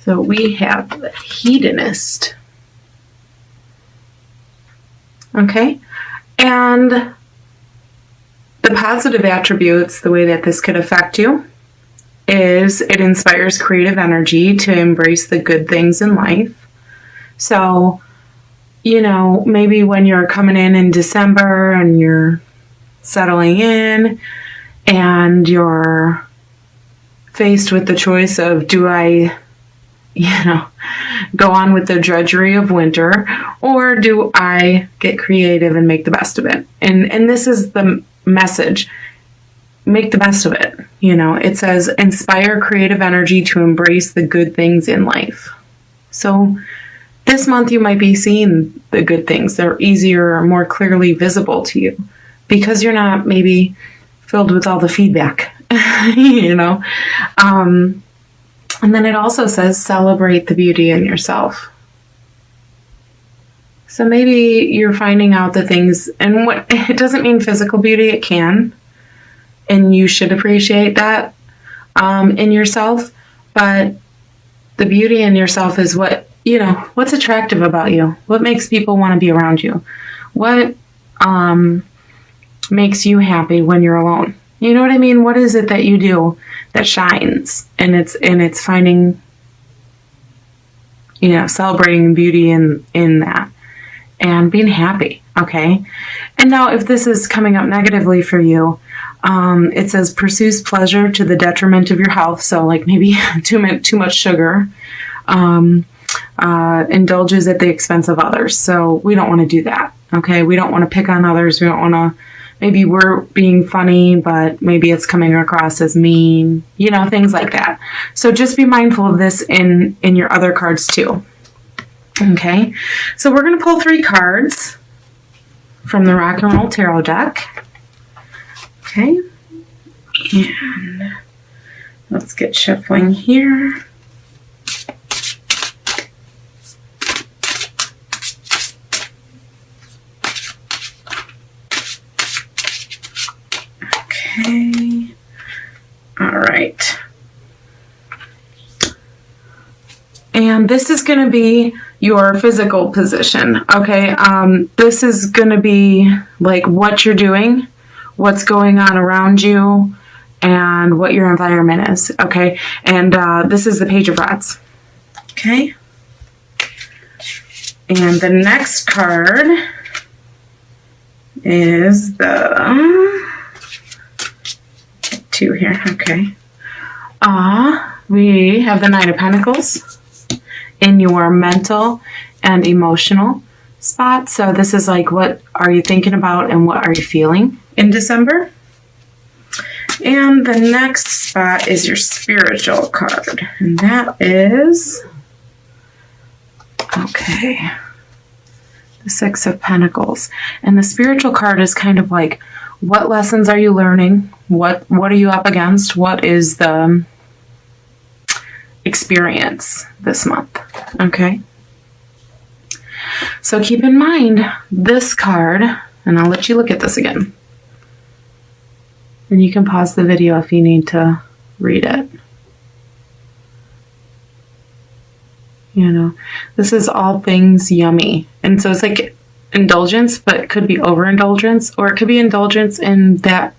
So we have the hedonist. Okay. And the positive attributes, the way that this could affect you, is it inspires creative energy to embrace the good things in life. So, you know, maybe when you're coming in December and you're settling in and you're faced with the choice of, do I, you know, go on with the drudgery of winter, or do I get creative and make the best of it? And this is the message. Make the best of it. You know, it says inspire creative energy to embrace the good things in life. So this month you might be seeing the good things. They're easier or more clearly visible to you because you're not maybe filled with all the feedback, you know. And then it also says celebrate the beauty in yourself. So maybe you're finding out the things, and what it doesn't mean physical beauty, it can. And you should appreciate that in yourself. But the beauty in yourself is what, you know, what's attractive about you? What makes people want to be around you? What makes you happy when you're alone? You know what I mean? What is it that you do that shines? And it's finding, you know, celebrating beauty in that and being happy. Okay. And now if this is coming up negatively for you, it says pursues pleasure to the detriment of your health. So like maybe too much sugar, indulges at the expense of others. So we don't want to do that. Okay. We don't want to pick on others. We don't want to, maybe we're being funny, but maybe it's coming across as mean, you know, things like that. So just be mindful of this in your other cards too. Okay. So we're going to pull 3 cards from the Rock and Roll Tarot deck. Okay. And let's get shuffling here. Okay. All right. And this is going to be your physical position. Okay. This is going to be like what you're doing, what's going on around you, and what your environment is. Okay. And this is the Page of Rods. Okay. And the next card is the 2 here. Okay. We have the Knight of Pentacles in your mental and emotional spot. So this is like, what are you thinking about and what are you feeling in December? And the next spot is your spiritual card. And that is, okay, the 6 of Pentacles. And the spiritual card is kind of like, what lessons are you learning? What are you up against? What is the experience this month? Okay. So keep in mind this card, and I'll let you look at this again. And you can pause the video if you need to read it. You know, this is all things yummy. And so it's like indulgence, but it could be overindulgence, or it could be indulgence in that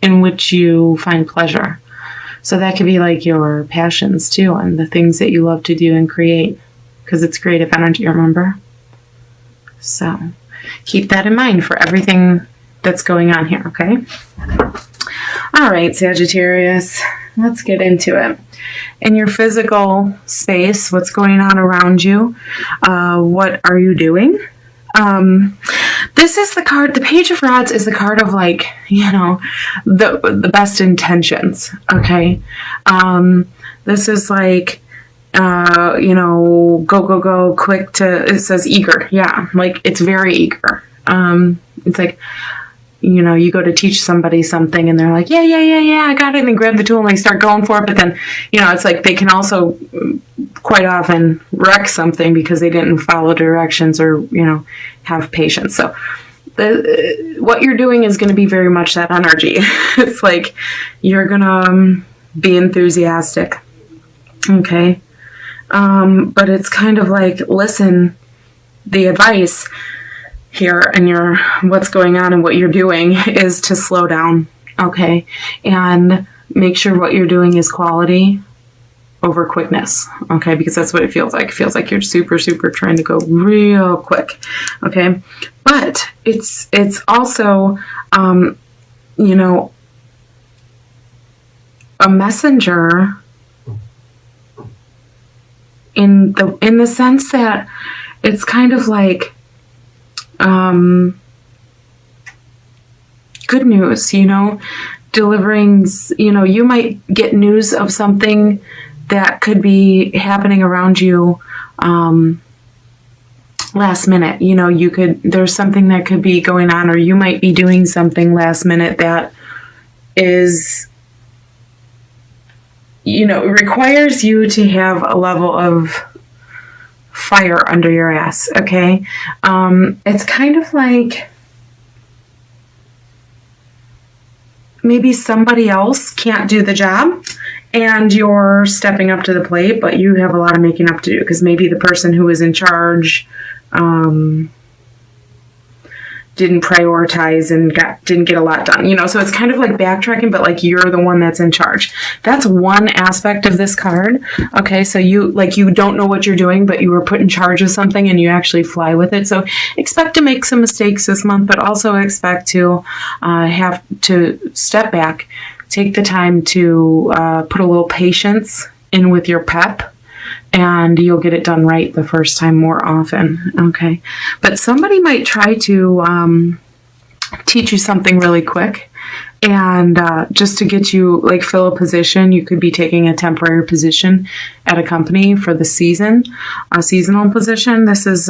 in which you find pleasure. So that could be like your passions too, and the things that you love to do and create, because it's creative energy, remember? So keep that in mind for everything that's going on here, okay? All right, Sagittarius, let's get into it. In your physical space, what's going on around you? What are you doing? This is the card, the Page of Rods is the card of, like, you know, the best intentions, okay? This is like, you know, go, quick to, it says eager, yeah, like, it's very eager. It's like, you know, you go to teach somebody something and they're like, yeah, I got it, and they grab the tool and they start going for it, but then, you know, it's like they can also quite often wreck something because they didn't follow directions or, you know, have patience. So what you're doing is going to be very much that energy. It's like you're going to be enthusiastic, okay? But it's kind of like, listen, the advice here and what's going on and what you're doing is to slow down, okay? And make sure what you're doing is quality over quickness, okay? Because that's what it feels like. It feels like you're super, super trying to go real quick, okay? But it's also, you know, a messenger in the sense that it's kind of like good news, you know, delivering, you know, you might get news of something that could be happening around you last minute. You know, there's something that could be going on, or you might be doing something last minute that is, you know, it requires you to have a level of fire under your ass, okay? It's kind of like maybe somebody else can't do the job and you're stepping up to the plate, but you have a lot of making up to do because maybe the person who is in charge didn't prioritize and didn't get a lot done, you know. So it's kind of like backtracking, but like you're the one that's in charge. That's one aspect of this card. Okay, so you don't know what you're doing, but you were put in charge of something and you actually fly with it. So expect to make some mistakes this month, but also expect to have to step back, take the time to put a little patience in with your pep, and you'll get it done right the first time more often, okay? But somebody might try to teach you something really quick, and just to get you, like, fill a position. You could be taking a temporary position at a company for the season, a seasonal position. This is,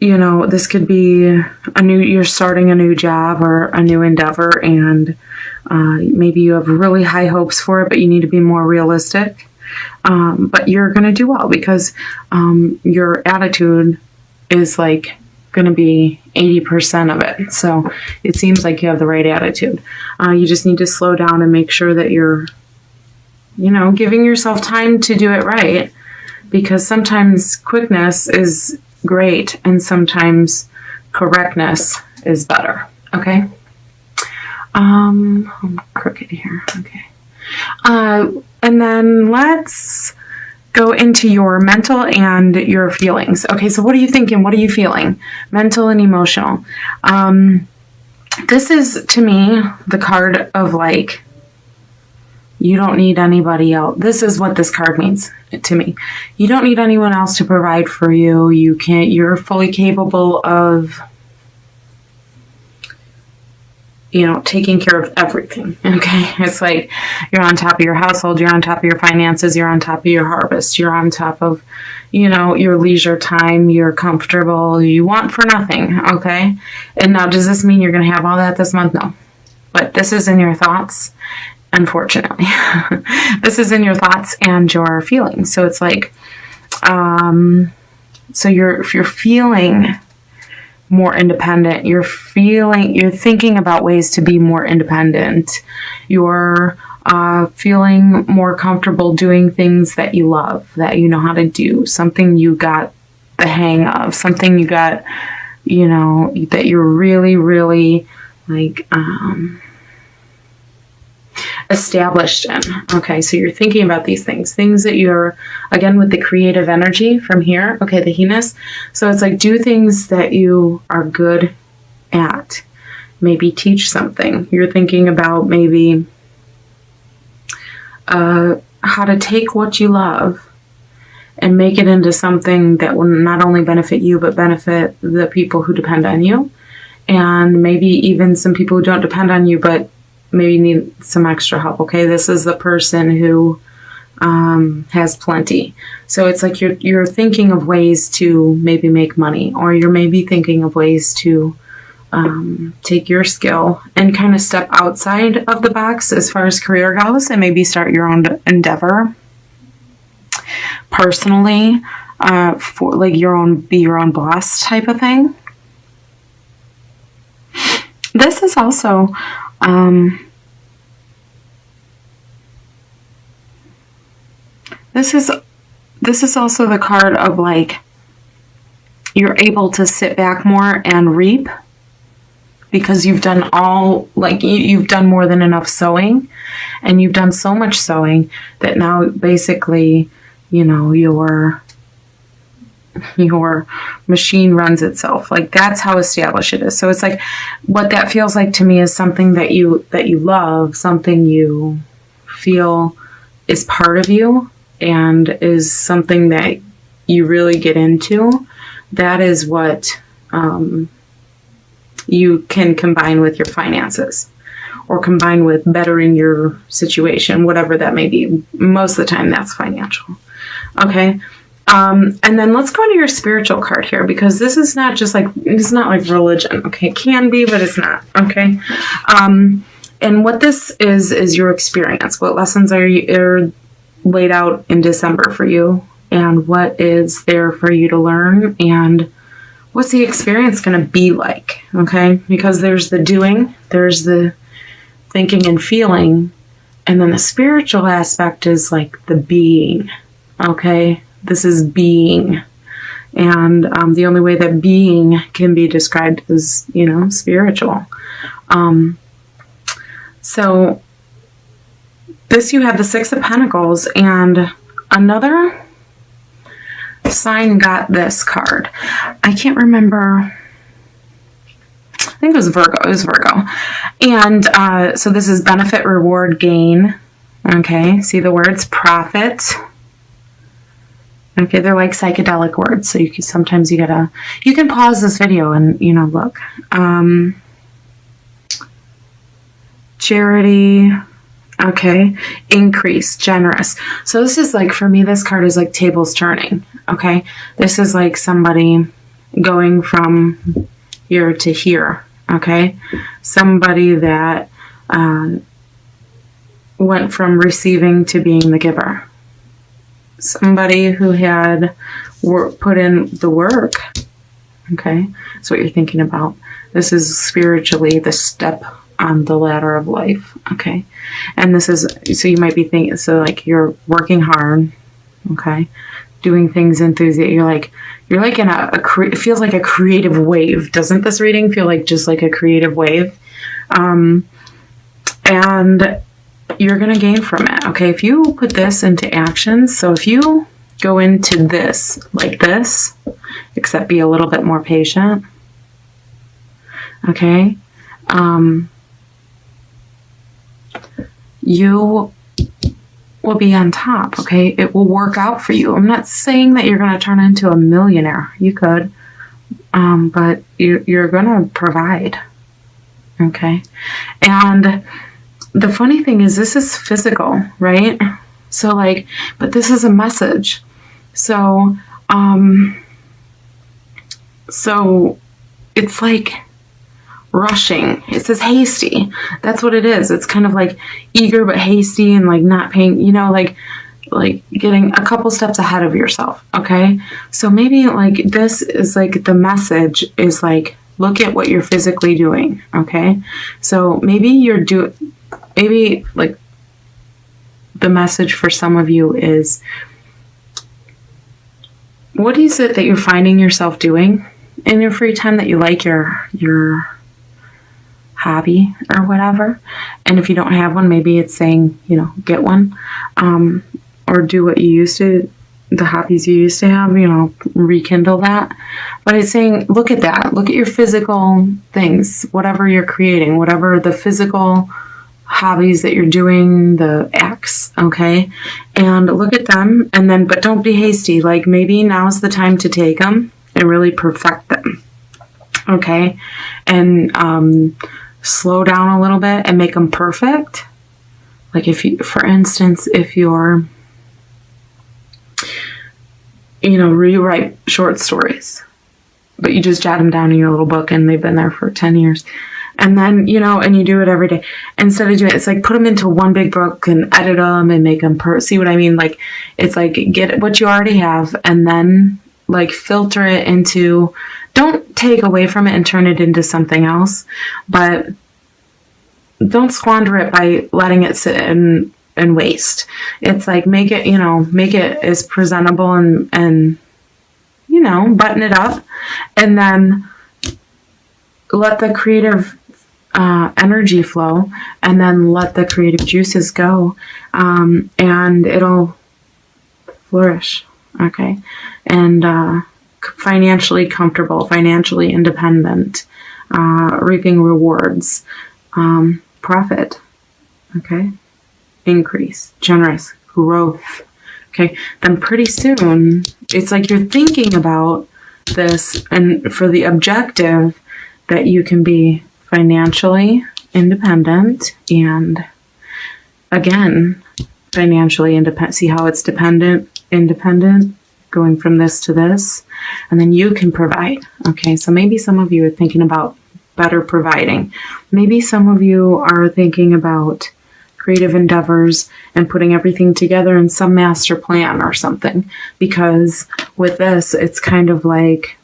you know, this could be you're starting a new job or a new endeavor, and maybe you have really high hopes for it, but you need to be more realistic. But you're going to do well because your attitude is like going to be 80% of it. So it seems like you have the right attitude. You just need to slow down and make sure that you're, you know, giving yourself time to do it right, because sometimes quickness is great and sometimes correctness is better. Okay. I'm crooked here. Okay. And then let's go into your mental and your feelings. Okay, so what are you thinking? What are you feeling? Mental and emotional. This is, to me, the card of, like, you don't need anybody else. This is what this card means to me. You don't need anyone else to provide for you. You're fully capable of, you know, taking care of everything, okay? It's like you're on top of your household, you're on top of your finances, you're on top of your harvest, you're on top of, you know, your leisure time, you're comfortable, you want for nothing, okay? And now, does this mean you're going to have all that this month? No. But this is in your thoughts, unfortunately. This is in your thoughts and your feelings. So it's like, so if you're feeling more independent, you're thinking about ways to be more independent, you're feeling more comfortable doing things that you love, that you know how to do, something you got the hang of, something you got, you know, that you're really, really, like, established in. Okay, so you're thinking about these things that you're, again, with the creative energy from here, okay, the he-ness. So it's like, do things that you are good at. Maybe teach something. You're thinking about maybe how to take what you love and make it into something that will not only benefit you, but benefit the people who depend on you. And maybe even some people who don't depend on you, but maybe need some extra help. Okay, this is the person who has plenty. So it's like you're thinking of ways to maybe make money, or you're maybe thinking of ways to take your skill and kind of step outside of the box as far as career goes, and maybe start your own endeavor personally, for like be your own boss type of thing. This is also This is also the card of like, you're able to sit back more and reap because you've done you've done more than enough sowing, and you've done so much sowing that now basically, your machine runs itself. Like, that's how established it is. So it's like, what that feels like to me is something that you love, something you feel is part of you and is something that you really get into. That is what you can combine with your finances, or combine with bettering your situation, whatever that may be. Most of the time that's financial. Okay. And then let's go to your spiritual card here, because this is not just like, it's not like religion. Okay. It can be, but it's not. Okay. And what this is your experience. What lessons are laid out in December for you, and what is there for you to learn, and what's the experience going to be like? Okay. Because there's the doing, there's the thinking and feeling, and then the spiritual aspect is like the being. Okay. This is being. And the only way that being can be described is, spiritual. So this, you have the Six of Pentacles, and another sign got this card. I can't remember. I think it was Virgo. It was Virgo. And so this is benefit, reward, gain. Okay. See the words profit. Okay. They're like psychedelic words. So sometimes you can pause this video and, look. Charity. Okay. Increase, generous. So this is like, for me, this card is like tables turning. Okay. This is like somebody going from here to here. Okay. Somebody that went from receiving to being the giver. Somebody who had put in the work. Okay. That's what you're thinking about. This is spiritually the step on the ladder of life. Okay. And this is, so you might be thinking, so like you're working hard. Okay. Doing things enthusiastic. You're like in it feels like a creative wave. Doesn't this reading feel like just like a creative wave? And you're going to gain from it. Okay. If you put this into action, so if you go into this like this, except be a little bit more patient. Okay. You will be on top. Okay. It will work out for you. I'm not saying that you're going to turn into a millionaire. You could, but you're going to provide. Okay. And the funny thing is, this is physical, right? So like, but this is a message. So, so it's like rushing. It says hasty. That's what it is. It's kind of like eager but hasty, and like not paying, like getting a couple steps ahead of yourself. Okay. So maybe like this is like the message is like, look at what you're physically doing. Okay. So maybe maybe like the message for some of you is, what is it that you're finding yourself doing in your free time that you like, your hobby or whatever? And if you don't have one, maybe it's saying, get one, or do what you used to, the hobbies you used to have, rekindle that. But it's saying, look at that. Look at your physical things, whatever you're creating, whatever the physical hobbies that you're doing, the acts, okay? And look at them, and then, but don't be hasty. Like maybe now's the time to take them and really perfect them, okay? And slow down a little bit and make them perfect. Like if you, for instance, if you're, rewrite short stories, but you just jot them down in your little book and they've been there for 10 years. And then, and you do it every day. Instead of doing it, it's like put them into one big book and edit them and make them see what I mean? Like, it's like get what you already have and then like filter it into, don't take away from it and turn it into something else, but don't squander it by letting it sit and and waste. It's like, make it, make it as presentable and button it up, and then let the creative energy flow, and then let the creative juices go, and it'll flourish. Okay. And financially comfortable, financially independent, reaping rewards, profit. Okay. Increase, generous, growth. Okay. Then pretty soon, it's like you're thinking about this, and for the objective that you can be financially independent, and again, financially independent. See how it's independent, going from this to this, and then you can provide. Okay, so maybe some of you are thinking about better providing. Maybe some of you are thinking about creative endeavors and putting everything together in some master plan or something, because with this, it's kind of like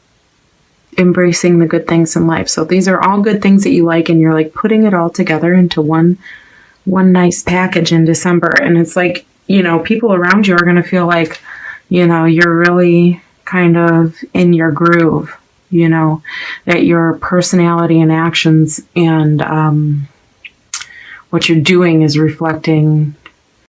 embracing the good things in life. So these are all good things that you like, and you're like putting it all together into one nice package in December. And it's like, people around you are going to feel like, you're really kind of in your groove, that your personality and actions and what you're doing is reflecting